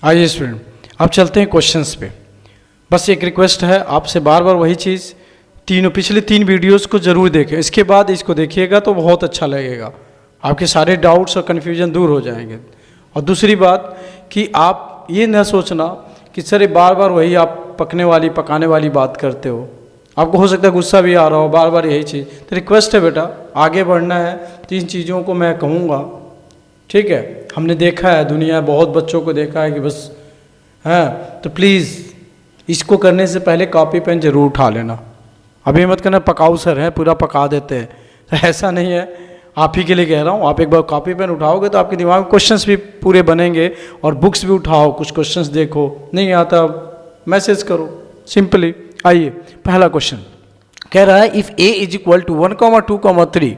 आइए स्टूडेंट, अब चलते हैं क्वेश्चंस पे। बस एक रिक्वेस्ट है आपसे, बार बार वही चीज़, पिछले 3 वीडियोस को ज़रूर देखें, इसके बाद इसको देखिएगा तो बहुत अच्छा लगेगा, आपके सारे डाउट्स और कन्फ्यूजन दूर हो जाएंगे। और दूसरी बात कि आप ये न सोचना कि सर ये बार बार वही आप पकाने वाली बात करते हो, आपको हो सकता है गुस्सा भी आ रहा हो बार बार यही चीज़। तो रिक्वेस्ट है बेटा, आगे बढ़ना है, 3 चीज़ों को मैं कहूँगा, ठीक है। हमने देखा है दुनिया, बहुत बच्चों को देखा है कि बस हाँ, तो प्लीज़ इसको करने से पहले कॉपी पेन जरूर उठा लेना। अभी मत करना पकाऊ सर है पूरा पका देते हैं, तो ऐसा नहीं है, आप ही के लिए कह रहा हूँ। आप एक बार कॉपी पेन उठाओगे तो आपके दिमाग में क्वेश्चंस भी पूरे बनेंगे, और बुक्स भी उठाओ, कुछ क्वेश्चंस देखो, नहीं आता मैसेज करो सिंपली। आइए पहला क्वेश्चन कह रहा है if a is equal to 1, 2, 3,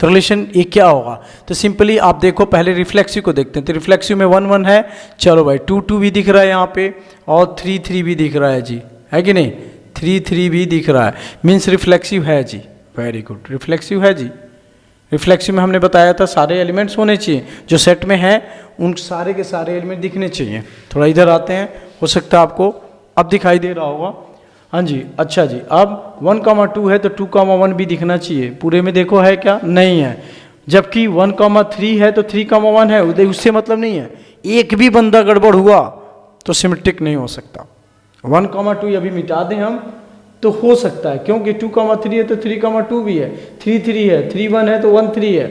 तो रिलेशन ये क्या होगा। तो सिंपली आप देखो, पहले रिफ्लेक्सिव को देखते हैं। तो रिफ्लेक्सिव में 1, 1 है, चलो भाई 2, 2 भी दिख रहा है यहाँ पे, और 3, 3 भी दिख रहा है जी, है कि नहीं, 3, 3 भी दिख रहा है, मीन्स रिफ्लेक्सिव है जी। वेरी गुड, रिफ्लेक्सिव है जी। रिफ्लेक्सिव में हमने बताया था सारे एलिमेंट्स होने चाहिए जो सेट में है, उन सारे के सारे एलिमेंट दिखने चाहिए। थोड़ा इधर आते हैं, हो सकता है आपको अब दिखाई दे रहा होगा। हाँ जी, अच्छा जी। अब 1, 2 है तो 2, 1 भी दिखना चाहिए। पूरे में देखो है क्या, नहीं है। जबकि 1, 3 है तो 3, 1 है, उससे मतलब नहीं है। एक भी बंदा गड़बड़ हुआ तो सिमेट्रिक नहीं हो सकता। 1, 2 अभी मिटा दें हम तो हो सकता है, क्योंकि 2, 3 है तो 3, 2 भी है, 3, 3 है, 3, 1 है तो 1, 3 है।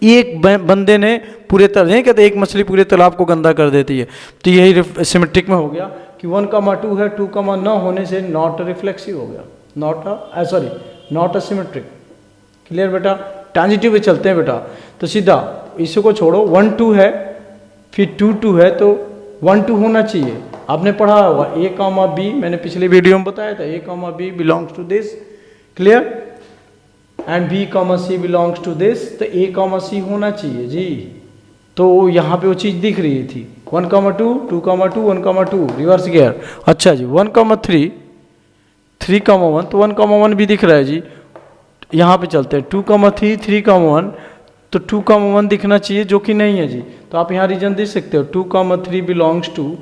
एक बंदे ने पूरे तालाब, नहीं कहते एक मछली पूरे तालाब को गंदा कर देती है, तो यही सिमेट्रिक में हो गया कि 1, 2 है, 2, न होने से नॉट रिफ्लेक्सिव हो गया, नॉट अ सिमेट्रिक। क्लियर बेटा। ट्रांजिटिव पे चलते हैं बेटा, तो सीधा इसको छोड़ो, 1, 2 है, फिर 2, 2 है तो 1, 2 होना चाहिए। आपने पढ़ा होगा a, b, मैंने पिछले वीडियो में बताया था a, b belongs to this, clear, and b, c belongs to this, तो a, c होना चाहिए जी। तो यहाँ पे वो चीज़ दिख रही थी 1, 2, 2, 2, 1, 2 रिवर्स गियर। अच्छा जी, 1, 3, 3, 1, तो 1, 1 भी दिख रहा है जी। यहाँ पे चलते हैं 2, 3, 3, 1, तो 2, 1 दिखना चाहिए, जो कि नहीं है जी। तो आप यहाँ रीजन दे सकते हो, 2, 3 belongs to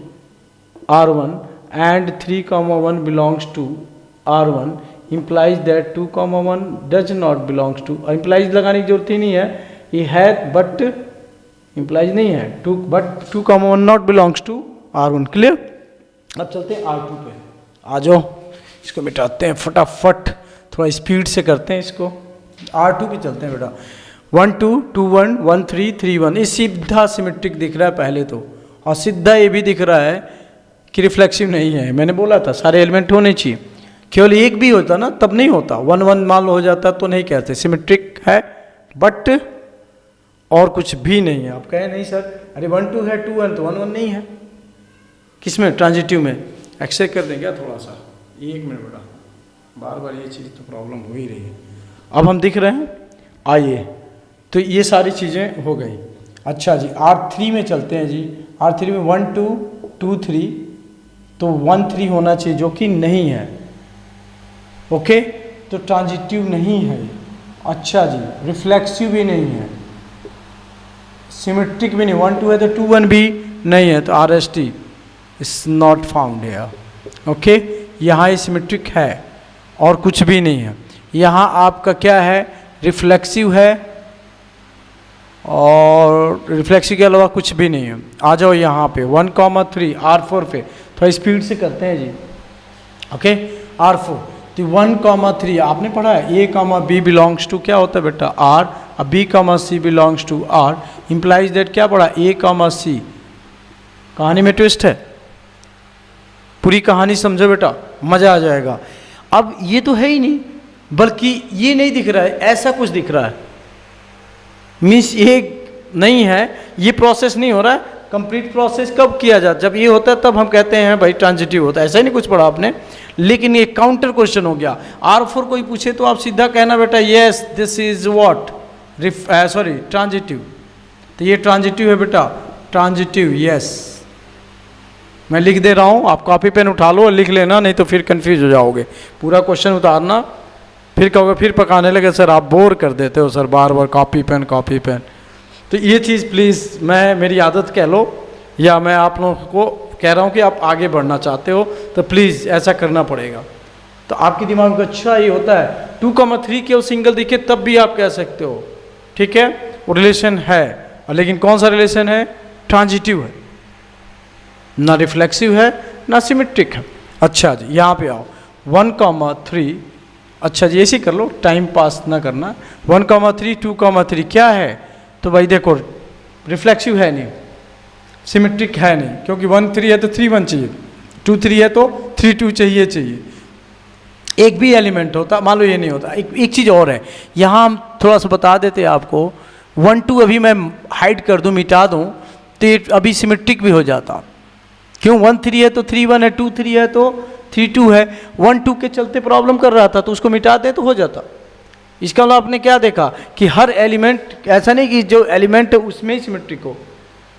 R1 and 3, 1 belongs to R1 implies that 2, 1 does not belongs to, implies लगाने की जरूरत ही नहीं है, ये है बट implies नहीं है, 2 1 not belongs to R1। Clear. अब चलते हैं R2 पे, आ जाओ, इसको मिटाते हैं फटाफट, थोड़ा स्पीड से करते हैं इसको। R2 पे चलते हैं बेटा, 1, 2, 2, 1, 1, 3, 3, 1, ये सीधा सिमेट्रिक दिख रहा है पहले तो, और सीधा ये भी दिख रहा है कि रिफ्लेक्सिव नहीं है। मैंने बोला था सारे एलिमेंट होने चाहिए, केवल एक भी होता ना तब नहीं होता, 1, 1 मान लो हो जाता तो नहीं कहते, सिमेट्रिक है बट और कुछ भी नहीं है। आप कहें नहीं सर, अरे 1, 2 है, 2, 1 तो 1, 1 नहीं है, किसमें, ट्रांजिटिव में। एक्सेप्ट कर दें क्या थोड़ा सा, 1 मिनट बेटा, बार बार ये चीज़ तो प्रॉब्लम हो ही रही है। अब हम दिख रहे हैं, आइए, तो ये सारी चीज़ें हो गई। अच्छा जी, R3 में चलते हैं जी। R3 में 1, 2, 2, 3, तो 1, 3 होना चाहिए, जो कि नहीं है। ओके, तो ट्रांजिटिव नहीं है। अच्छा जी, रिफ्लेक्सिव भी नहीं है, सिमेट्रिक भी नहीं, 1, 2 है तो 2, 1 भी नहीं है, तो RST is not found here. Okay, यहाँ ये सिमेट्रिक है और कुछ भी नहीं है। यहाँ आपका क्या है, रिफ्लेक्सिव है और रिफ्लेक्सिव के अलावा कुछ भी नहीं है। आ जाओ यहाँ पे 1, 3 R4 पे, थोड़ा स्पीड से करते हैं जी। ओके, R4 तो 1, 3 आपने पढ़ा है a, b बिलोंग्स टू क्या होता है बेटा R, अब b, c belongs to R, implies that क्या पढ़ा a, c। कहानी में ट्विस्ट है, पूरी कहानी समझो बेटा, मजा आ जाएगा। अब ये तो है ही नहीं, बल्कि ये नहीं दिख रहा है, ऐसा कुछ दिख रहा है, मीन्स ये नहीं है, ये प्रोसेस नहीं हो रहा है। कंप्लीट प्रोसेस कब किया जाता, जब ये होता है तब हम कहते हैं भाई ट्रांजिटिव होता है, ऐसा ही नहीं कुछ पढ़ा आपने। लेकिन ये काउंटर क्वेश्चन हो गया, R4 कोई पूछे तो आप सीधा कहना बेटा yes this is what, transitive. तो ये ट्रांजिटिव है बेटा, ट्रांजिटिव, यस। मैं लिख दे रहा हूँ, आप कॉपी पेन उठा लो और लिख लेना, नहीं तो फिर कंफ्यूज हो जाओगे। पूरा क्वेश्चन उतारना, फिर कहोगे, फिर पकाने लगे सर आप बोर कर देते हो सर, बार बार कॉपी पेन। तो ये चीज़ प्लीज़, मेरी आदत कह लो, या मैं आप लोगों को कह रहा हूँ कि आप आगे बढ़ना चाहते हो तो प्लीज़ ऐसा करना पड़ेगा। तो आपके दिमाग में अच्छा ये होता है 2,3 केवल सिंगल दिखे तब भी आप कह सकते हो, ठीक है, वो रिलेशन है। लेकिन कौन सा रिलेशन है? ट्रांजिटिव है, ना रिफ्लेक्सिव है ना सिमेट्रिक है। अच्छा जी, यहाँ पे आओ 1,3। अच्छा जी, ऐसे कर लो, टाइम पास ना करना। 1,3 2,3 क्या है? तो भाई देखो, रिफ्लेक्सिव है नहीं, सिमेट्रिक है नहीं, क्योंकि 1 3 है तो 3 1 चाहिए, 2 3 है तो 3 2 चाहिए। एक भी एलिमेंट होता, मान लो ये नहीं होता। एक चीज़ और है, यहाँ हम थोड़ा सा बता देते हैं आपको। 1 2 अभी मैं हाइड कर दूँ, मिटा दूँ, तो ये अभी सिमेट्रिक भी हो जाता। क्यों? 1 3 है तो 3 1 है, 2 3 है तो 3 2 है। 1 2 के चलते प्रॉब्लम कर रहा था तो उसको मिटा दे तो हो जाता। इसका मतलब आपने क्या देखा कि हर एलिमेंट, ऐसा नहीं कि जो एलिमेंट है उसमें ही सिमेट्रिक हो,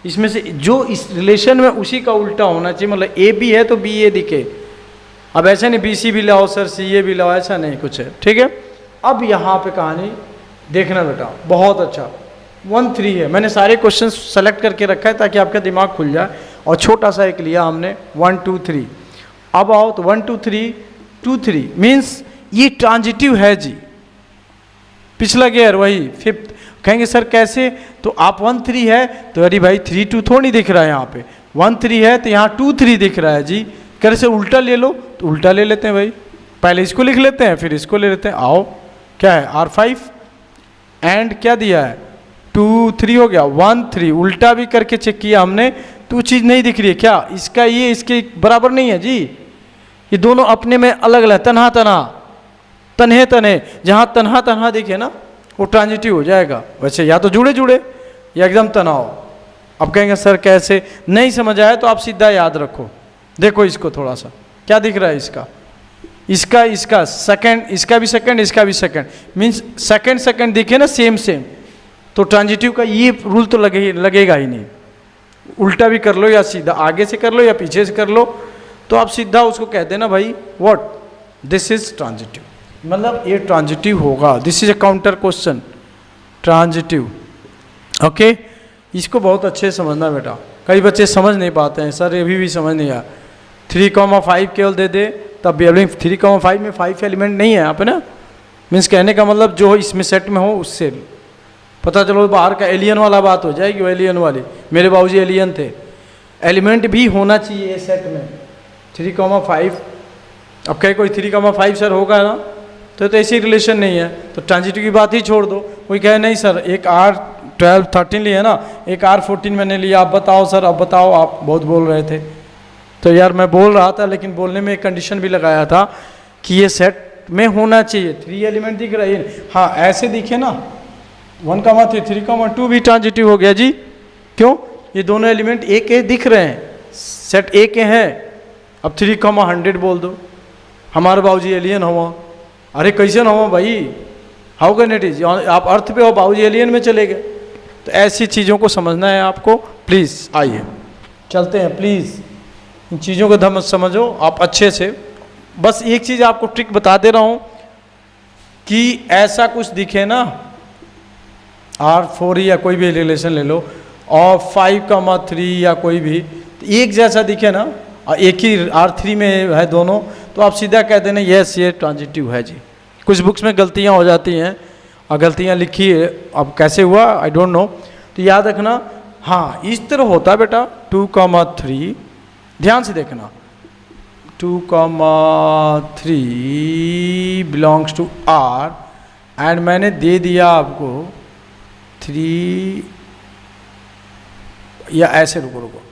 इसमें से जो इस रिलेशन में उसी का उल्टा होना चाहिए। मतलब ए बी है तो बी ए दिखे। अब ऐसा नहीं बी सी भी लाओ सर, सी ए भी लाओ, ऐसा नहीं कुछ है, ठीक है। अब यहाँ पे कहानी देखना बेटा, बहुत अच्छा। 1 3 है, मैंने सारे क्वेश्चन सेलेक्ट करके रखा है ताकि आपका दिमाग खुल जाए। और छोटा सा एक लिया हमने 1 2 3। अब आओ तो 1 2 3 2 3 मीन्स ये ट्रांजिटिव है जी। पिछला गियर वही 5th। कहेंगे सर कैसे? तो आप 1 3 है तो अरे भाई 3 2 थोड़ी दिख रहा है यहाँ पे, 1 3 है तो यहाँ 2 3 दिख रहा है जी। कैसे उल्टा ले लो? तो उल्टा ले लेते हैं भाई, पहले इसको लिख लेते हैं फिर इसको ले लेते हैं। आओ, क्या है? R5 एंड क्या दिया है? 2 3 हो गया, 1 3। उल्टा भी करके चेक किया हमने तो चीज़ नहीं दिख रही है। क्या इसका ये इसके बराबर नहीं है जी? ये दोनों अपने में अलग अलग, तन्हा तन्हे। जहाँ तन्हा दिखे ना वो ट्रांजिटिव हो जाएगा। वैसे या तो जुड़े या एकदम तनाव। अब कहेंगे सर कैसे? नहीं समझ आया तो आप सीधा याद रखो, देखो इसको थोड़ा सा, क्या दिख रहा है इसका सेकंड, इसका भी सेकंड मीन्स सेकंड दिखे ना सेम तो ट्रांजिटिव का ये रूल तो लगेगा ही नहीं। उल्टा भी कर लो या सीधा, आगे से कर लो या पीछे से कर लो, तो आप सीधा उसको कह देना भाई व्हाट, दिस इज ट्रांजिटिव, मतलब ये ट्रांजिटिव होगा। This is a counter question, transitive. Okay, इसको बहुत अच्छे से समझना बेटा। कई बच्चे समझ नहीं पाते हैं, सर अभी भी समझ नहीं आया। 3,5 केवल दे दे तब भी, अब 3,5 में 5 एलिमेंट नहीं है यहाँ पे ना। मीन्स कहने का मतलब जो इसमें सेट में हो उससे पता चलो बाहर का एलियन वाला बात हो जाएगी। वो एलियन वाली, मेरे बाबूजी एलियन थे। एलिमेंट भी होना चाहिए सेट में 3,5। अब कहे कोई 3,5 सर होगा ना, तो ऐसी रिलेशन नहीं है तो ट्रांजिटिव की बात ही छोड़ दो। कोई कहे नहीं सर एक R12 13 लिया ना, एक R14 मैंने लिया, आप बताओ सर, अब बताओ, आप बहुत बोल रहे थे। तो यार मैं बोल रहा था, लेकिन बोलने में एक कंडीशन भी लगाया था कि ये सेट में होना चाहिए। 3 एलिमेंट दिख रहे हैं, हाँ ऐसे दिखे ना 1,3 3,2 भी ट्रांजिटिव हो गया जी। क्यों? ये दोनों एलिमेंट एक के दिख रहे हैं, सेट ए के हैं। अब 3,100 बोल दो, हमारे बाबूजी एलियन हो। अरे कैसे ना हो भाई, हाउ कैन इट इज? आप अर्थ पे हो, बाबूजी एलियन में चले गए। तो ऐसी चीज़ों को समझना है आपको। प्लीज़ आइए चलते हैं, प्लीज़ इन चीज़ों को समझो आप अच्छे से। बस एक चीज़ आपको ट्रिक बता दे रहा हूँ कि ऐसा कुछ दिखे ना, R4 या कोई भी रिलेशन ले लो, और 5,3 या कोई भी एक जैसा दिखे ना, और एक ही R3 में है दोनों, तो आप सीधा कह देना यस ये ट्रांजिटिव है जी। कुछ बुक्स में गलतियाँ हो जाती हैं, और गलतियाँ लिखी है, अब कैसे हुआ आई डोंट नो। तो याद रखना, हाँ इस तरह होता है बेटा। 2,3 ध्यान से देखना, 2,3 बिलोंग्स टू R एंड मैंने दे दिया आपको 3, या ऐसे रुको,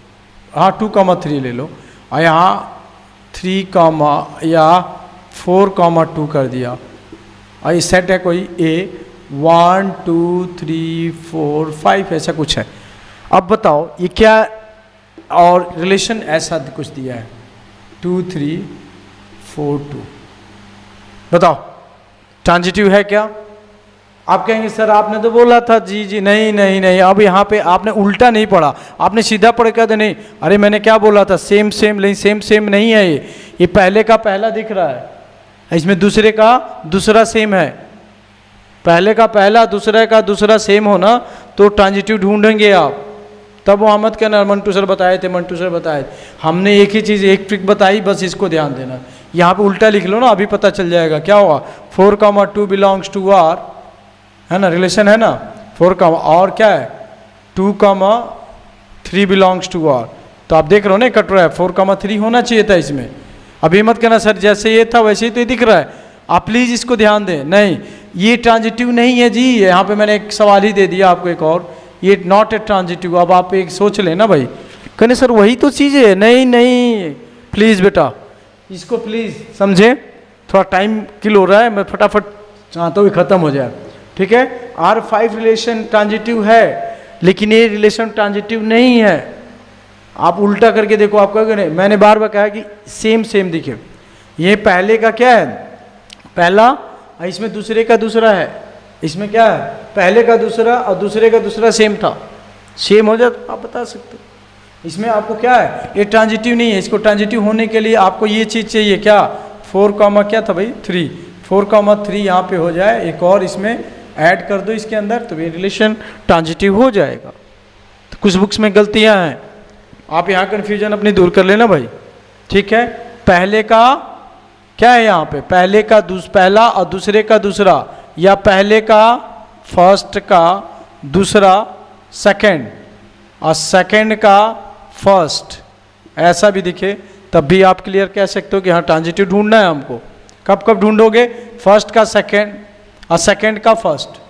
हाँ 2,3 ले लो, और यहाँ 3, या 4,2 कर दिया, और ये सेट है कोई A 1 2 3 4 5 ऐसा कुछ है। अब बताओ ये क्या, और रिलेशन ऐसा कुछ दिया है 2 3 4 2, बताओ ट्रांजिटिव है क्या? आप कहेंगे सर आपने तो बोला था जी नहीं। अब यहाँ पे आपने उल्टा नहीं पढ़ा, आपने सीधा पढ़ कर दे। नहीं, अरे मैंने क्या बोला था, सेम नहीं, सेम नहीं है। ये पहले का पहला दिख रहा है, इसमें दूसरे का दूसरा सेम है। पहले का पहला, दूसरे का दूसरा सेम होना तो ट्रांजिटिव ढूंढेंगे आप। तब वहाँ मत कहना मंटू सर बताए थे, मंटू सर बताए थे। हमने एक ही चीज़, एक ट्रिक बताई, बस इसको ध्यान देना। यहाँ पे उल्टा लिख लो ना, अभी पता चल जाएगा क्या होगा। 4, 2 बिलोंग्स टू आर, है ना, रिलेशन है ना। 4, और क्या है 2, 3 बिलोंग्स टू आर। तो आप देख रहे हो ना कट रहा है, 4, 3 होना चाहिए था इसमें। अभी मत कहना सर जैसे ये था वैसे ही तो ये दिख रहा है। आप प्लीज़ इसको ध्यान दें। नहीं, ये ट्रांजिटिव नहीं है जी। यहाँ पे मैंने एक सवाल ही दे दिया आपको एक और, ये नॉट ए ट्रांजिटिव। अब आप एक सोच लें ना भाई, कहने सर वही तो चीज़ है। नहीं नहीं, प्लीज़ बेटा इसको प्लीज़ समझें। थोड़ा टाइम किल हो रहा है, मैं फटाफट चाहता हूँ ख़त्म हो जाए, ठीक है। R5 रिलेशन ट्रांजिटिव है, लेकिन ये रिलेशन ट्रांजिटिव नहीं है। आप उल्टा करके देखो, आप कहोगे नहीं, मैंने बार बार कहा कि सेम सेम दिखे। ये पहले का क्या है, पहला, इसमें दूसरे का दूसरा है। इसमें क्या है, पहले का दूसरा और दूसरे का दूसरा सेम था, सेम हो जाए तो आप बता सकते हो। इसमें आपको क्या है, ये ट्रांजिटिव नहीं है। इसको ट्रांजिटिव होने के लिए आपको ये चीज़ चाहिए, क्या 4, क्या था भाई 3, 4, 3 यहाँ पे हो जाए, एक और इसमें ऐड कर दो इसके अंदर, तो ये रिलेशन ट्रांजिटिव हो जाएगा। तो कुछ बुक्स में गलतियाँ हैं, आप यहाँ कन्फ्यूजन अपनी दूर कर लेना भाई, ठीक है। पहले का क्या है यहाँ पे, पहले का पहला और दूसरे का दूसरा, या पहले का फर्स्ट का दूसरा सेकंड और सेकंड का फर्स्ट, ऐसा भी दिखे तब भी आप क्लियर कह सकते हो कि हाँ ट्रांजिटिव ढूंढना है हमको। कब कब ढूंढोगे, फर्स्ट का सेकंड और सेकंड का फर्स्ट।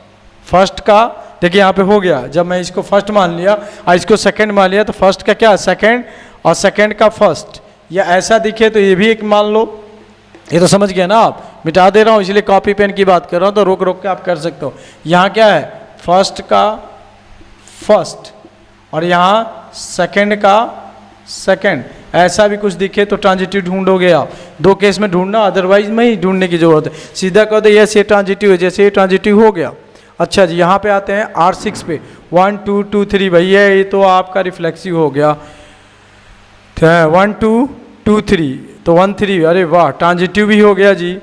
फर्स्ट का देखिए यहाँ पे हो गया, जब मैं इसको फर्स्ट मान लिया और इसको सेकंड मान लिया, तो फर्स्ट का क्या सेकंड और सेकंड का फर्स्ट, या ऐसा दिखे तो ये भी एक मान लो। ये तो समझ गया ना आप, मिटा दे रहा हूँ इसलिए कॉपी पेन की बात कर रहा हूँ, तो रोक रोक के आप कर सकते हो। यहाँ क्या है, फर्स्ट का फर्स्ट और यहाँ सेकंड का सेकंड, ऐसा भी कुछ दिखे तो ट्रांजिटिव ढूंढोगे आप। दो केस में ढूंढना, अदरवाइज में ही ढूंढने की जरूरत है। सीधा कह दो यस ये ट्रांजिटिव है, जैसे ये ट्रांजिटिव हो गया। अच्छा जी, यहाँ पे आते हैं R6 पे, 1 2 2 3 भैया ये तो आपका रिफ्लेक्सिव हो गया। 1 2 2 3, तो 1 3, अरे वाह ट्रांजिटिव भी हो गया जी।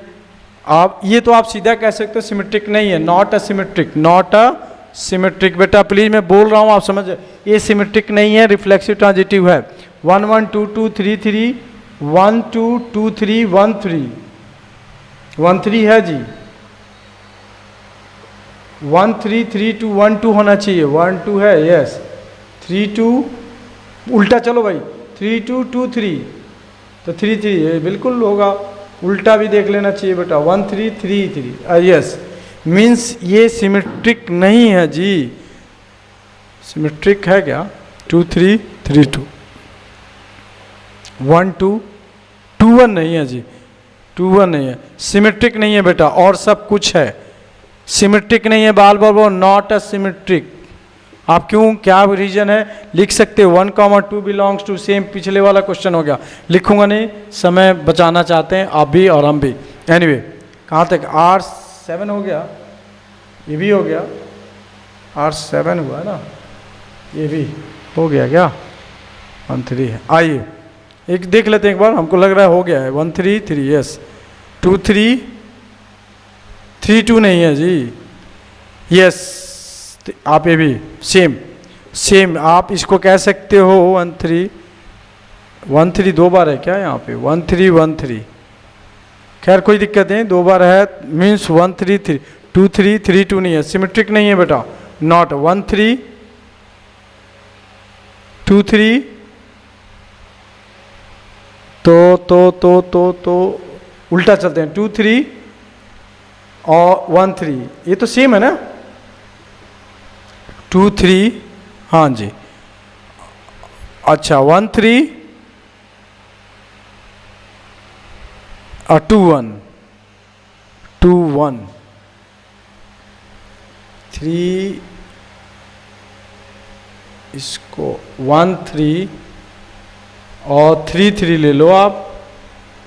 आप ये तो आप सीधा कह सकते हो सिमेट्रिक नहीं है, not a symmetric, not a symmetric. बेटा प्लीज मैं बोल रहा हूँ आप समझ, ये सिमेट्रिक नहीं है, रिफ्लेक्सिव ट्रांजिटिव है। 1 1 2 2 3 3, 1 2 2 3 1 3, 1 3 है जी। 1 3 3 2 1 2 होना चाहिए, 1 2 है, यस। 3 2, उल्टा चलो भाई, 3 2 2 3, तो 3 3 ये बिल्कुल होगा। उल्टा भी देख लेना चाहिए बेटा, 1 3 3 3, यस। मीन्स ये सिमेट्रिक नहीं है जी। सिमेट्रिक है क्या, 2 3 3 2, 1 2 2 1 नहीं है जी, 2 1 नहीं है, सिमेट्रिक नहीं है बेटा। और सब कुछ है, सिमेट्रिक नहीं है। बाल बाल नॉट अ सिमेट्रिक। आप क्यों, क्या रीजन है, लिख सकते हो 1 2 बिलोंग्स टू सेम। पिछले वाला क्वेश्चन हो गया, लिखूंगा नहीं, समय बचाना चाहते हैं आप भी और हम भी। एनीवे कहाँ तक, R7 हो गया, ये भी हो गया, R7 हुआ है ना, ये भी हो गया क्या, 1 3 है। आइए एक देख लेते हैं एक बार, हमको लग रहा है हो गया है। 1 3 3, यस। 2 3 3 2 नहीं है जी, यस। आप ये भी सेम सेम, आप इसको कह सकते हो 1 3 1 3, 2 बार है क्या यहाँ पे, 1 3 1 3, खैर कोई दिक्कत नहीं, 2 बार है, मीन्स 1 3 3, 2 3 3 2 नहीं है, सिमेट्रिक नहीं है बेटा, नॉट। 1 3 2 3, तो उल्टा चलते हैं, 2 3 और 1 3, ये तो सेम है ना, 2 3, हाँ जी। अच्छा 1 3 और 2 1, 2 1 3, इसको 1 3 और 3 3 ले लो आप,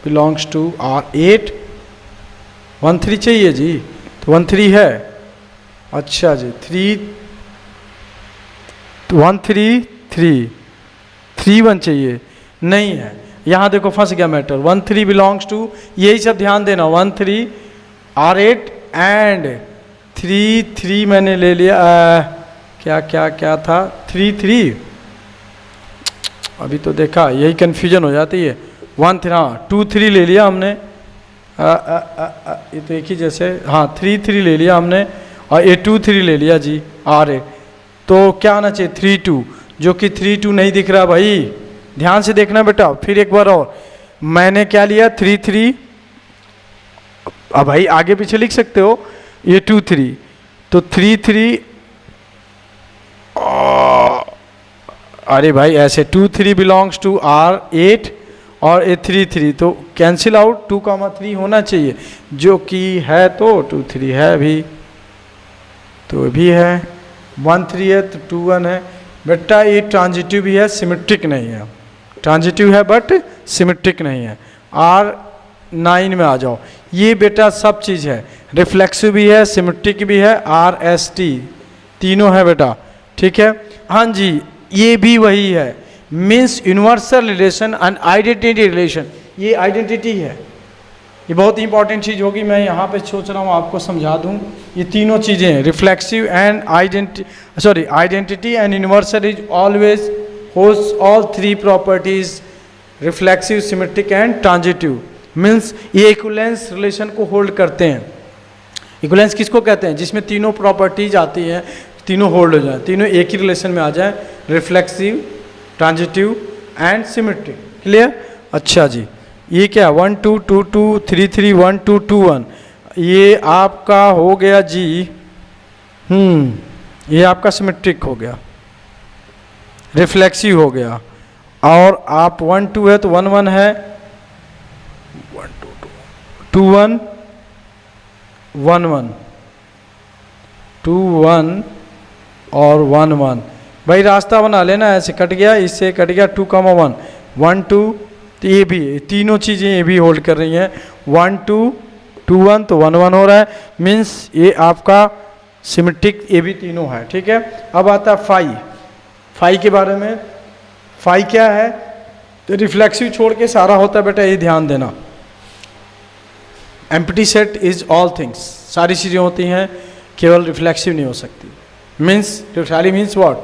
बिलोंग्स टू R8। 1 3 चाहिए जी, तो 1 3 है। अच्छा जी, 1 3 3 3 1 चाहिए, नहीं है। यहाँ देखो फंस गया मैटर, 1 3 बिलोंग्स टू, यही सब ध्यान देना, 1 3 R8 एंड 3 3 मैंने ले लिया, क्या क्या क्या था, 3 3 अभी तो देखा, यही कन्फ्यूजन हो जाती है। 1 3, हाँ 2 3 ले लिया हमने, ये तो एक ही जैसे, हाँ 3 3 ले लिया हमने, और ये 2 3 ले लिया जी R8। तो क्या आना चाहिए 3 2, जो कि 3 2 नहीं दिख रहा भाई, ध्यान से देखना बेटा। फिर एक बार और, मैंने क्या लिया 3 3, अब भाई आगे पीछे लिख सकते हो, ये 2 3, तो 3 3, अरे भाई ऐसे 2 3 बिलोंग्स टू R8 और ये 3 3, तो कैंसिल आउट, 2 3 होना चाहिए, जो कि है, तो 2 3 है भी, तो भी है, 1 3 है तो 2 1 है। बेटा ये ट्रांजिटिव भी है, सिमेट्रिक नहीं है, ट्रांजिटिव है बट सिमेट्रिक नहीं है। R9 में आ जाओ, ये बेटा सब चीज़ है, रिफ्लेक्सिव भी है, सिमेट्रिक भी है, RST तीनों है बेटा, ठीक है। हाँ जी, ये भी वही है, means universal relation and identity relation, ये आइडेंटिटी है, ये बहुत इंपॉर्टेंट चीज़ होगी, मैं यहाँ पे सोच रहा हूँ आपको समझा दूँ। ये तीनों चीज़ें हैं, reflexive and identity and universal is always holds all 3 properties, reflexive, symmetric and transitive, means ये इक्विवेलेंस रिलेशन को होल्ड करते हैं। इक्विवेलेंस किसको कहते हैं? जिसमें तीनों प्रॉपर्टीज आती हैं, तीनों होल्ड हो जाए, तीनों एक ही रिलेशन में आ जाए, reflexive, transitive and symmetric. Clear? अच्छा जी, ये क्या 1 2 2 2 3 3 1 2 2 1, ये आपका हो गया जी, ये आपका सिमेट्रिक हो गया, रिफ्लेक्सिव हो गया, और आप 1 2 है तो 1 1 है, 1 2 2 2 1 1 1 2 1 और 1 1, भाई रास्ता बना लेना, ऐसे कट गया, इससे कट गया 2 1 1 2, तो ये भी तीनों चीज़ें ये भी होल्ड कर रही हैं, 1 2 2 1 तो 1 1 हो रहा है, मीन्स ये आपका सिमेट्रिक, ये भी तीनों है, ठीक है। अब आता है फाई के बारे में। फाई क्या है? तो रिफ्लेक्सिव छोड़ के सारा होता है बेटा, ये ध्यान देना। Empty set is all things, सारी चीज़ें होती हैं, केवल रिफ्लेक्सिव नहीं हो सकती। मीन्स टोटली मीन्स व्हाट,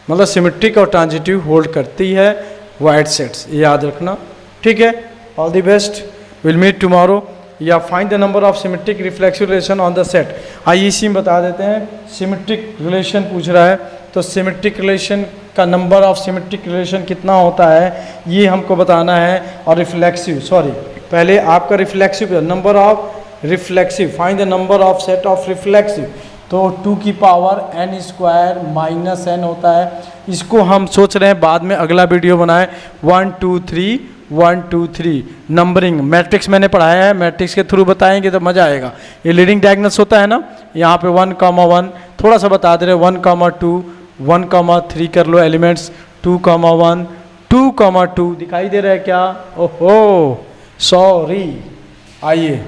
मतलब सिमेट्रिक और ट्रांजिटिव होल्ड करती है वाइड सेट्स, ये याद रखना, ठीक है। All the best, will meet tomorrow. या find the number of symmetric reflexive relation on the set. आइए इसी में बता देते हैं, सिमेट्रिक रिलेशन पूछ रहा है, तो सिमेट्रिक रिलेशन का नंबर ऑफ सिमेट्रिक रिलेशन कितना होता है ये हमको बताना है। और रिफ्लेक्सिव, सॉरी पहले आपका reflexive, number of reflexive, find the number of set of reflexive, तो 2 की power n square minus n होता है। इसको हम सोच रहे हैं बाद में अगला वीडियो बनाए, 1 2 3 1 2 3 नंबरिंग, मैट्रिक्स मैंने पढ़ाया है, मैट्रिक्स के थ्रू बताएंगे तो मज़ा आएगा। ये लीडिंग डायगोनल्स होता है ना, यहाँ पे 1 1 थोड़ा सा बता दे रहे, 1 2 1 3 कर लो एलिमेंट्स, 2 1 2 2 दिखाई दे रहा है क्या? ओहो सॉरी, आइए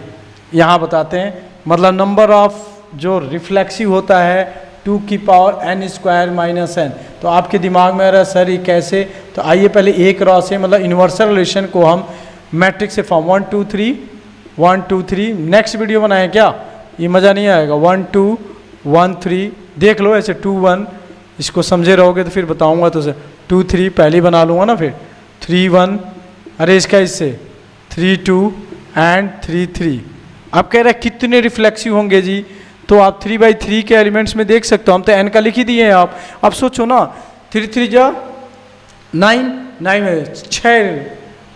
यहाँ बताते हैं, मतलब नंबर ऑफ जो रिफ्लेक्सिव होता है 2 की power n square minus n। तो आपके दिमाग में आ रहा है सर ये कैसे, तो आइए पहले एक रॉ से, मतलब यूनिवर्सल रिलेशन को हम मैट्रिक्स से फॉर्म 1 2 3 1 2 3 नेक्स्ट वीडियो बनाएं क्या? ये मज़ा नहीं आएगा। 1 2 1 3 देख लो ऐसे, 2 1 इसको समझे रहोगे तो फिर बताऊंगा, तो 2 3 पहले बना लूँगा ना, फिर 3 1, अरे इसका इससे 3 2 एंड 3 3। अब कह रहे हैं कितने रिफ्लेक्सिव होंगे जी, तो आप 3/3 के एलिमेंट्स में देख सकते हो, हम तो n का लिख ही दिए हैं आप। अब सोचो ना, 3 3 जा 9 9 में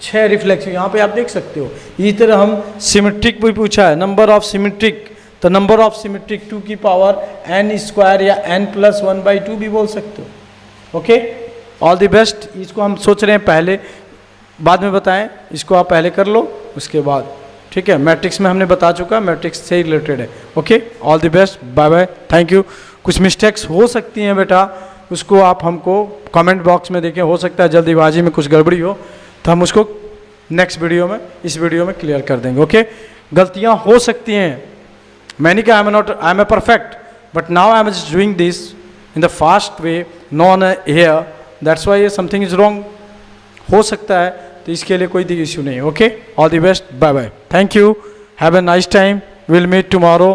6 रिफ्लेक्सिव यहाँ पे आप देख सकते हो। इसी तरह हम सिमेट्रिक भी पूछा है, नंबर ऑफ सिमेट्रिक, तो नंबर ऑफ सिमेट्रिक 2 की पावर n स्क्वायर या n + 1/2 भी बोल सकते हो। Okay, all the best. इसको हम सोच रहे हैं पहले, बाद में बताएं, इसको आप पहले कर लो उसके बाद, ठीक है। मैट्रिक्स में हमने बता चुका, मैट्रिक्स से रिलेटेड है। Okay, all the best, bye bye, thank you. कुछ मिस्टेक्स हो सकती हैं बेटा, उसको आप हमको कमेंट बॉक्स में देखें, हो सकता है जल्दीबाजी में कुछ गड़बड़ी हो, तो हम उसको नेक्स्ट वीडियो में, इस वीडियो में क्लियर कर देंगे। ओके, गलतियाँ हो सकती हैं, मैंने कहा I am a perfect, but now I am just doing this in the fast way, none here, that's why something is wrong, हो सकता है, तो इसके लिए कोई इश्यू नहीं है। Okay, all the best, bye bye, thank you, have a nice time, will meet tomorrow.